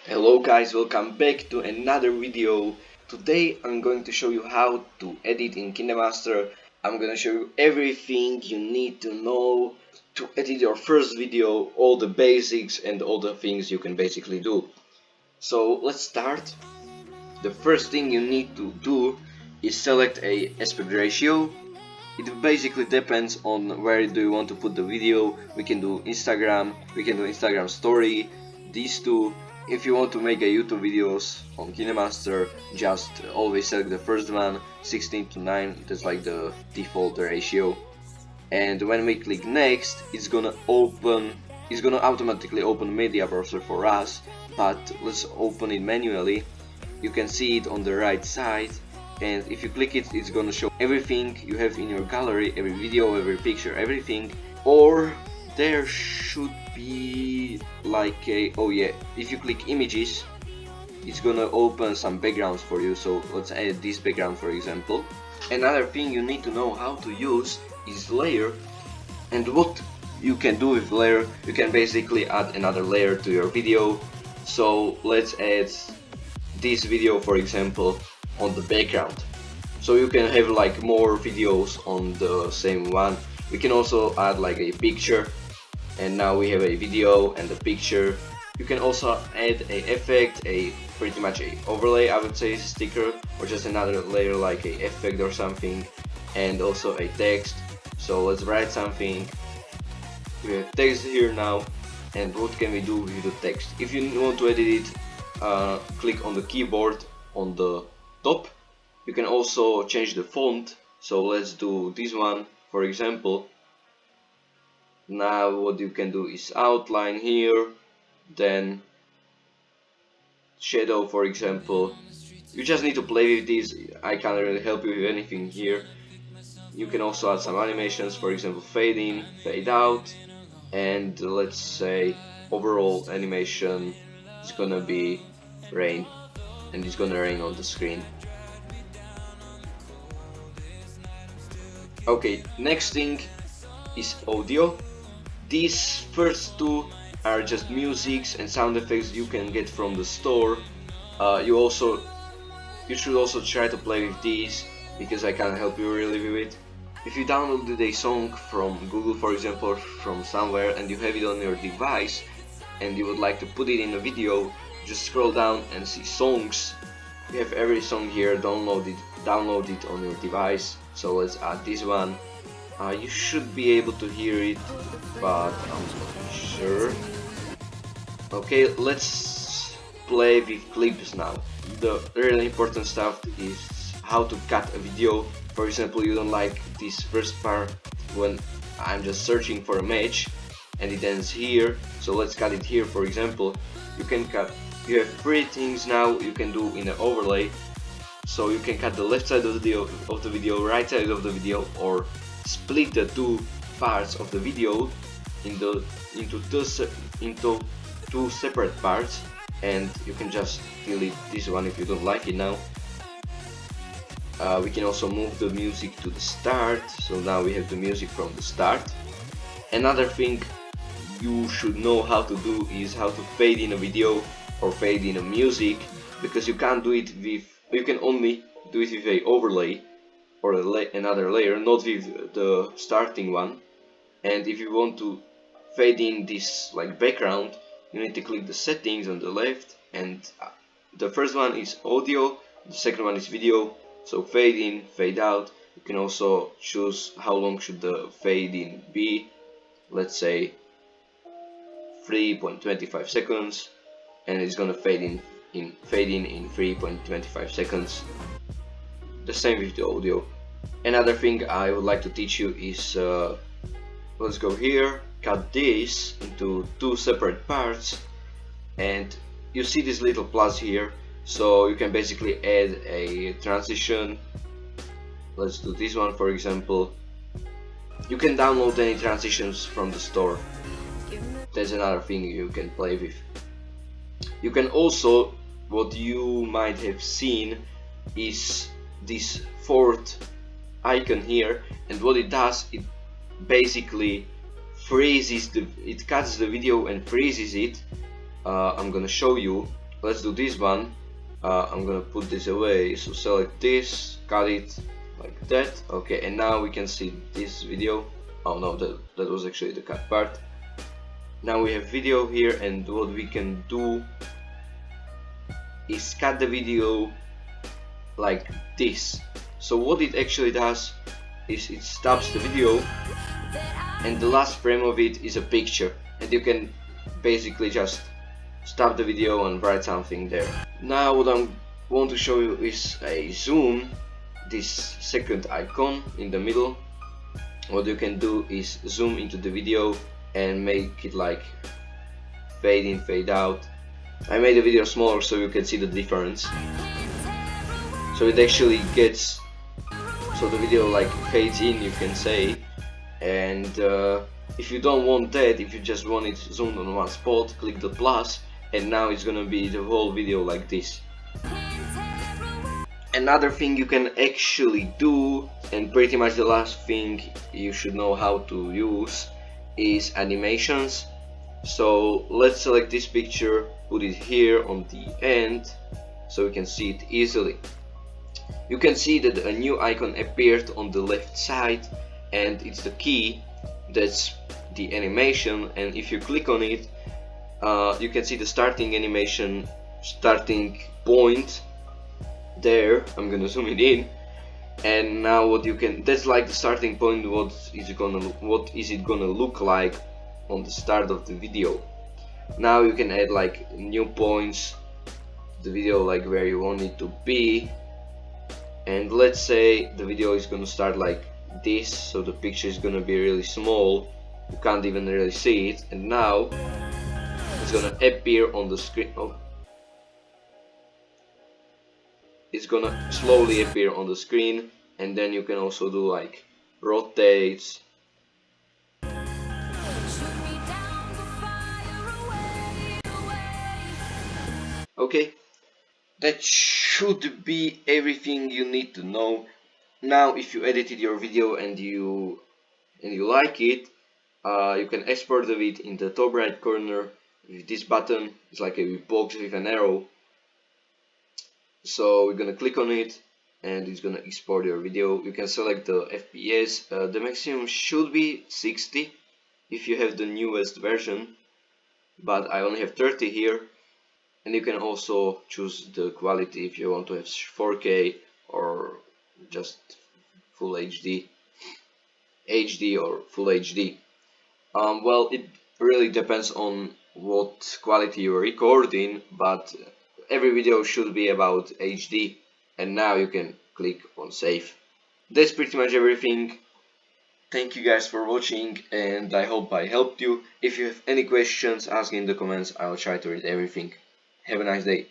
Hello guys, welcome back to another video. Today I'm going to show you how to edit in KineMaster. I'm gonna show you everything you need to know to edit your first video, all the basics and all the things you can basically do. So let's start. The first thing you need to do is select a aspect ratio. It basically depends on where do you want to put the video. We can do Instagram, we can do Instagram story, these two. If you want to make a YouTube videos on KineMaster, just always select the first one, 16:9, that's like the default ratio. And when we click next, it's gonna automatically open media browser for us, but let's open it manually. You can see it on the right side, and if you click it, it's gonna show everything you have in your gallery, every video, every picture, everything. Or there should be like a, oh yeah, if you click images, it's gonna open some backgrounds for you. So let's add this background, for example. Another thing you need to know how to use is layer. And what you can do with layer, you can basically add another layer to your video. So let's add this video, for example, on the background, so you can have like more videos on the same one. We can also add like a picture, and now we have a video and a picture. You can also add a effect, a pretty much a overlay, I would say, sticker, or just another layer like a effect or something, and also a text. So let's write something. We have text here now, and what can we do with the text? If you want to edit it, click on the keyboard on the top. You can also change the font, so let's do this one, for example. Now what you can do is outline here, then shadow, for example. You just need to play with this, I can't really help you with anything here. You can also add some animations, for example fade in, fade out, and let's say overall animation is gonna be rain, and it's gonna rain on the screen. Okay, next thing is audio. These first two are just musics and sound effects you can get from the store. You should also try to play with these, because I can't help you really with it. If you downloaded a song from Google, for example, or from somewhere, and you have it on your device and you would like to put it in a video, just scroll down and see songs. We have every song here, download it on your device. So let's add this one. You should be able to hear it, but I'm not sure. Okay, let's play with clips now. The really important stuff is how to cut a video. For example, you don't like this first part when I'm just searching for a match and it ends here, so let's cut it here, for example. You have three things now you can do in an overlay. So you can cut the left side of the video, right side of the video, or split the two parts of the video into two separate parts, and you can just delete this one if you don't like it now. We can also move the music to the start, so now we have the music from the start. Another thing you should know how to do is how to fade in a video or fade in a music, because you can't do it with, you can only do it with a overlay or another layer, not with the starting one. And if you want to fade in this like background, you need to click the settings on the left, and the first one is audio, the second one is video. So fade in, fade out. You can also choose how long should the fade in be. Let's say 3.25 seconds, and it's gonna fade in 3.25 seconds. The same with the audio. Another thing I would like to teach you is, let's go here, cut this into two separate parts, and you see this little plus here, so you can basically add a transition. Let's do this one, for example. You can download any transitions from the store. That's another thing you can play with. You can also, what you might have seen is this fourth icon here, and what it does, it basically freezes it cuts the video and freezes it. I'm gonna show you. let's do this one. I'm gonna put this away, so select this, cut it like that. Okay, and now we can see this video. Oh no, that was actually the cut part. Now we have video here, and what we can do is cut the video like this. So what it actually does is it stops the video, and the last frame of it is a picture, and you can basically just stop the video and write something there. Now what I want to show you is a zoom, this second icon in the middle. What you can do is zoom into the video and make it like fade in, fade out. I made the video smaller so you can see the difference. So it actually gets, so the video like fades in, you can say. And if you don't want that, if you just want it zoomed on one spot, click the plus, and now it's gonna be the whole video like this. Another thing you can actually do, and pretty much the last thing you should know how to use, is animations. So let's select this picture, put it here on the end so you can see it easily. You can see that a new icon appeared on the left side, and it's the key, that's the animation, and if you click on it, you can see the starting animation, starting point there. I'm gonna zoom it in, and now what you can, that's like the starting point, what is it gonna look like on the start of the video. Now you can add like new points, the video like where you want it to be, and let's say the video is gonna start like this, so the picture is gonna be really small, you can't even really see it, and now it's gonna appear on the screen. Oh, it's gonna slowly appear on the screen, and then you can also do like rotates. Okay, that should be everything you need to know. Now if you edited your video and you like it, you can export of it in the top right corner with this button. It's like a box with an arrow. So we're gonna click on it and it's gonna export your video. You can select the FPS. The maximum should be 60 if you have the newest version, but I only have 30 here. And you can also choose the quality if you want to have 4K or just full HD, or full HD. Well, it really depends on what quality you're recording, but every video should be about HD, and now you can click on save. That's pretty much everything. Thank you guys for watching, and I hope I helped you. If you have any questions, ask in the comments, I'll try to read everything. Have a nice day.